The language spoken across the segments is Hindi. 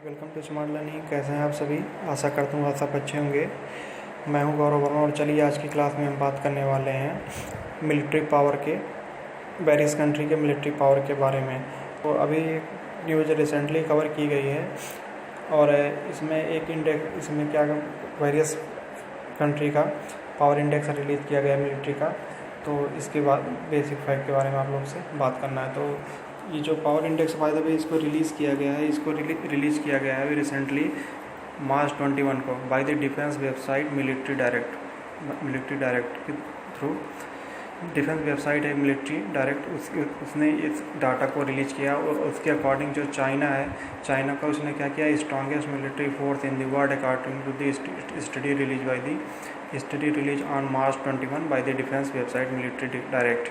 Welcome to smart learning. कैसे हैं आप सभी? आशा करता हूँ आप सब अच्छे होंगे। मैं हूँ गौरव वर्मा और चलिए आज की क्लास में हम बात करने वाले हैं मिलिट्री पावर के, वेरियस कंट्री के मिलिट्री पावर के बारे में। तो अभी न्यूज़ रिसेंटली कवर की गई है और इसमें एक इंडेक्स, इसमें क्या वेरियस कंट्री का पावर इंडेक्स रिलीज़ किया गया मिलिट्री का। तो इसके बाद बेसिक फैक्ट के बारे में आप लोग से बात करना है। तो ये जो power index by the way इसको रिलीज़ किया गया है, इसको रिलीज़ किया गया है रिसेंटली मार्च 21 को bye the defence website Military direct के थ्रू। डिफेंस वेबसाइट है मिलिट्री डायरेक्ट, उसने इस डाटा को रिलीज़ किया और उसके अकॉर्डिंग जो चाइना का उसने क्या किया, strongest military force in the world according to the study release on March 21 by the defence website Military Direct.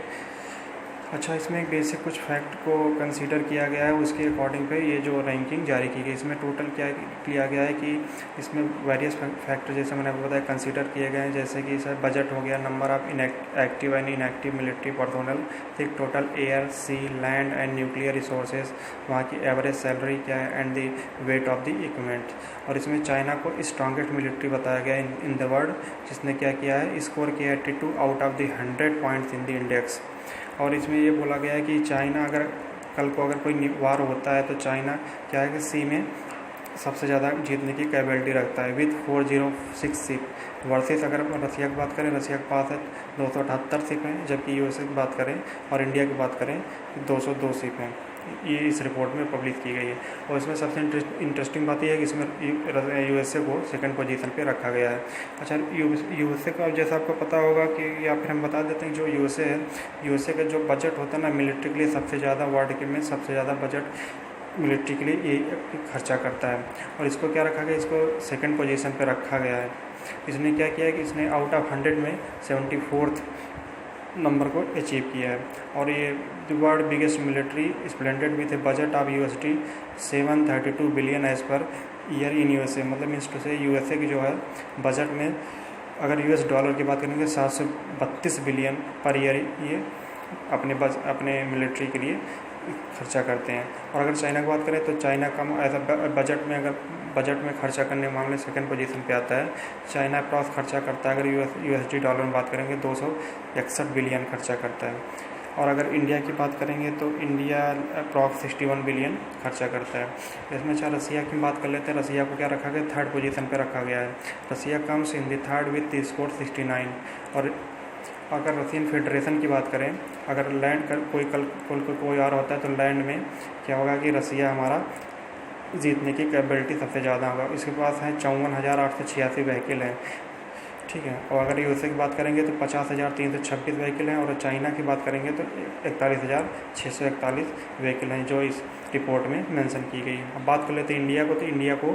अच्छा, इसमें एक बेसिक कुछ फैक्ट को कंसीडर किया गया है, उसके अकॉर्डिंग पे ये जो रैंकिंग जारी की गई। इसमें टोटल क्या किया गया है कि इसमें वेरियस फैक्टर जैसे मैंने आपको बताया कंसीडर किए गए हैं, जैसे कि सर बजट हो गया, number of active and inactive military personnel, फिर total air sea land and nuclear resources, वहाँ की एवरेज सैलरी क्या है and the weight of the equipment. और इसमें चाइना को स्ट्रॉन्गेस्ट मिलिट्री बताया गया इन द वर्ल्ड, जिसने क्या किया है, स्कोर किया है 82 out of the 100 points in the index. और इसमें ये बोला गया है कि चाइना अगर कल को अगर कोई वार होता है तो चाइना क्या है कि सी में सबसे ज़्यादा जीतने की कैपेबिलिटी रखता है विथ 406 सीट वर्सेस। अगर रसिया की बात करें, रसिया के पास है 278 सीटें, जबकि यूएसए की बात करें और इंडिया की बात करें 202 सीटें। ये इस रिपोर्ट में पब्लिश की गई है। और इसमें सबसे इंटरेस्टिंग बात यह है कि इसमें यूएसए को सेकंड पोजीशन पे रखा गया है। अच्छा, यूएसए का जैसा आपको पता होगा कि, या फिर हम बता देते हैं, जो यूएसए है, यूएसए का जो बजट होता है ना मिलिट्री के लिए, सबसे ज़्यादा वर्ल्ड के में सबसे ज़्यादा बजट मिलिट्री के लिए ये खर्चा करता है। और इसको क्या रखा गया, इसको सेकंड पोजीशन पे रखा गया है। इसने क्या किया है कि इसने आउट ऑफ 100 में 74th नंबर को अचीव किया है। और ये the world biggest military spender with a budget of USD 732 billion as per year in USA. मतलब मीन्स टू से यूएसए की जो है बजट में अगर US डॉलर की बात करेंगे 732 बिलियन पर ईयर ये अपने मिलिट्री के लिए खर्चा करते हैं। और अगर चाइना की बात करें तो चाइना कम एज अ बजट में खर्चा करने के मामले सेकंड पोजीशन पे आता है। चाइना अप्रॉक्स खर्चा करता है, अगर USD डॉलर में बात करेंगे 261 बिलियन खर्चा करता है। और अगर इंडिया की बात करेंगे तो इंडिया अप्रॉक्स 61 बिलियन खर्चा करता है। इसमें अच्छा रसिया की बात कर लेते हैं। रसिया को क्या रखा गया, थर्ड पोजीशन पे रखा गया है। Russia comes in the third with score 69। और अगर रशियन फेडरेशन की बात करें, अगर लैंड कर कोई और होता है तो लैंड में क्या होगा कि रसिया हमारा जीतने की कैपेबिलिटी सबसे ज़्यादा होगा। इसके पास है 54,886 व्हीकल हैं, ठीक है। और अगर यूएसए की बात करेंगे तो 50,326 व्हीकल हैं। और चाइना की बात करेंगे तो 41,641 व्हीकल हैं, जो इस रिपोर्ट में मेंशन की गई है। अब बात कर लेते हैं इंडिया को। तो इंडिया को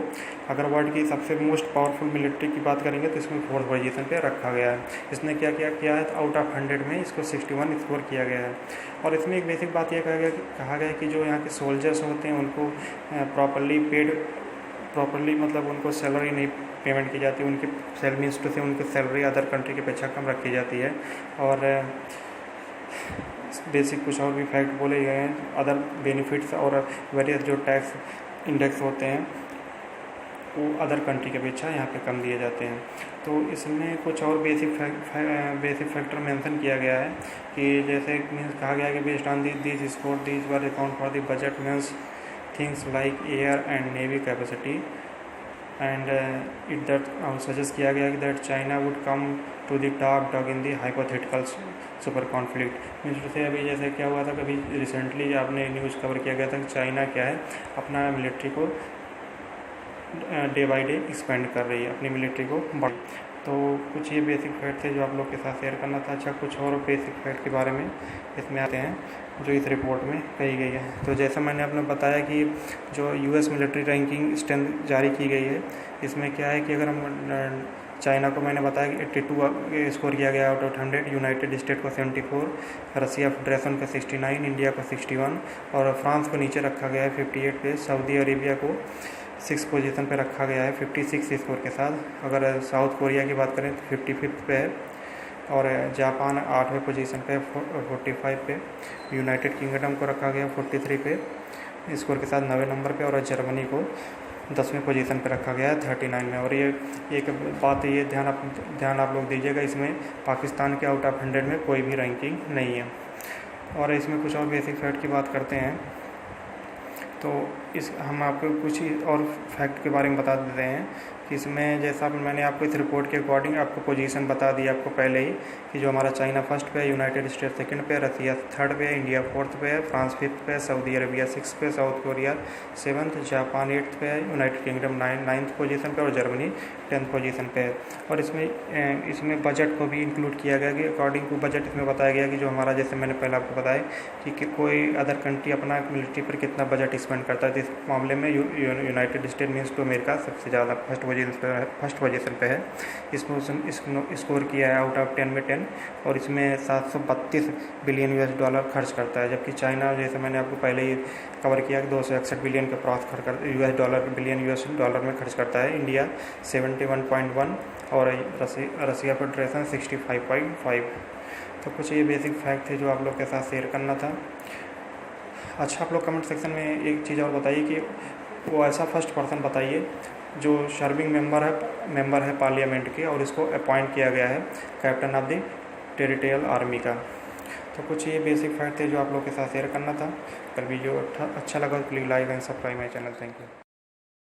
अगर वर्ल्ड की सबसे मोस्ट पावरफुल मिलिट्री की बात करेंगे तो इसमें फोर्थ पोजीशन पे रखा गया है। इसने क्या किया है, आउट ऑफ 100 में इसको 61 स्कोर किया गया है। और इसमें एक बेसिक बात यह कहा गया कि जो यहाँ के सोल्जर्स होते हैं उनको प्रॉपरली मतलब उनको सैलरी नहीं पेमेंट की जाती, उनकी सैलरी से उनकी सैलरी अदर कंट्री की अपेक्षा कम रखी जाती है। और बेसिक कुछ और भी फैक्ट बोले गए हैं, अदर बेनिफिट्स और वेरियस जो टैक्स इंडेक्स होते हैं वो अदर कंट्री की अपेक्षा यहाँ पे कम दिए जाते हैं। तो इसमें कुछ और बेसिक फैक्टर मेंशन किया गया है कि जैसे मीन्स कहा गया है कि based on this score this were account for the budget means things like air and navy capacity and it that suggest किया गया कि that China would come to the top dog in the hypothetical super conflict. Means से अभी जैसे क्या हुआ था, कभी रिसेंटली आपने न्यूज़ कवर किया गया था कि चाइना क्या है अपना मिलिट्री को डे बाई डे एक्सपेंड कर रही है, अपनी मिलिट्री को बढ़। तो कुछ ये बेसिक फैक्ट थे जो आप लोग के साथ शेयर करना था। अच्छा, कुछ और बेसिक फैक्ट के बारे में इसमें आते हैं जो इस रिपोर्ट में कही गई है। तो जैसा मैंने आपने बताया कि जो US मिलिट्री रैंकिंग स्ट्रेंथ जारी की गई है, इसमें क्या है कि अगर हम चाइना को मैंने बताया कि 82 स्कोर किया गया आउट ऑफ 100, यूनाइटेड स्टेट को 74, रसिया फेडरेशन को 69, इंडिया को 61 और फ्रांस को नीचे रखा गया है 58 पे। सऊदी अरेबिया को 6 पोजीशन पे रखा गया है 56 स्कोर के साथ। अगर साउथ कोरिया की बात करें तो 55 पे है। और जापान 8वें पोजीशन पे 45 पे। यूनाइटेड किंगडम को रखा गया 43 पे स्कोर के साथ 90 नंबर पे। और जर्मनी को 10वें पोजीशन पे रखा गया है 39 में। और ये एक बात ये ध्यान आप लोग दीजिएगा, इसमें पाकिस्तान के आउट ऑफ 100 में कोई भी रैंकिंग नहीं है। और इसमें कुछ और बेसिक फैक्ट की बात करते हैं, तो हम आपको कुछ और फैक्ट के बारे में बता देते हैं कि इसमें जैसा मैंने आपको इस रिपोर्ट के अकॉर्डिंग आपको पोजीशन बता दी आपको पहले ही, कि जो हमारा चाइना फर्स्ट पे है, यूनाइटेड स्टेट सेकंड पे है, रसिया थर्ड पे है, इंडिया फोर्थ पे है, फ्रांस फिफ्थ पे है, सऊदी अरबिया सिक्स पे, south Korea seventh, Japan eighth pay है, यूनाइटेड किंगडम नाइन्थ पोजीशन पे और जर्मनी 10th पोजीशन पे है। और इसमें बजट को भी इंक्लूड किया गया कि अकॉर्डिंग टू बजट इसमें बताया गया कि जो हमारा, जैसे मैंने पहले आपको बताया कि कोई अदर कंट्री अपना मिलिट्री पर कितना बजट स्पेंड करता है, तो इस मामले में United State means to America सबसे ज़्यादा फर्स्ट पोजीशन पे है। इसमें स्कोर किया है आउट ऑफ 10 में 10, और इसमें 732 बिलियन US$ खर्च करता है, जबकि चाइना, जैसे मैंने आपको पहले ही कवर किया कि 261 बिलियन के क्रॉस बिलियन US$ में खर्च करता है। इंडिया 71.1 और रसिया फेडरेशन 65.5। तो कुछ ये बेसिक फैक्ट थे जो आप लोग के साथ शेयर करना था। अच्छा, आप लोग कमेंट सेक्शन में एक चीज़ और बताइए कि वो ऐसा फर्स्ट पर्सन बताइए जो सर्विंग मेंबर है पार्लियामेंट के, और इसको अपॉइंट किया गया है captain of the territorial army का। तो कुछ ये बेसिक फैक्ट थे जो आप लोग के साथ शेयर करना था। कल वीडियो अच्छा लगा तो please like and subscribe my channel. Thank you.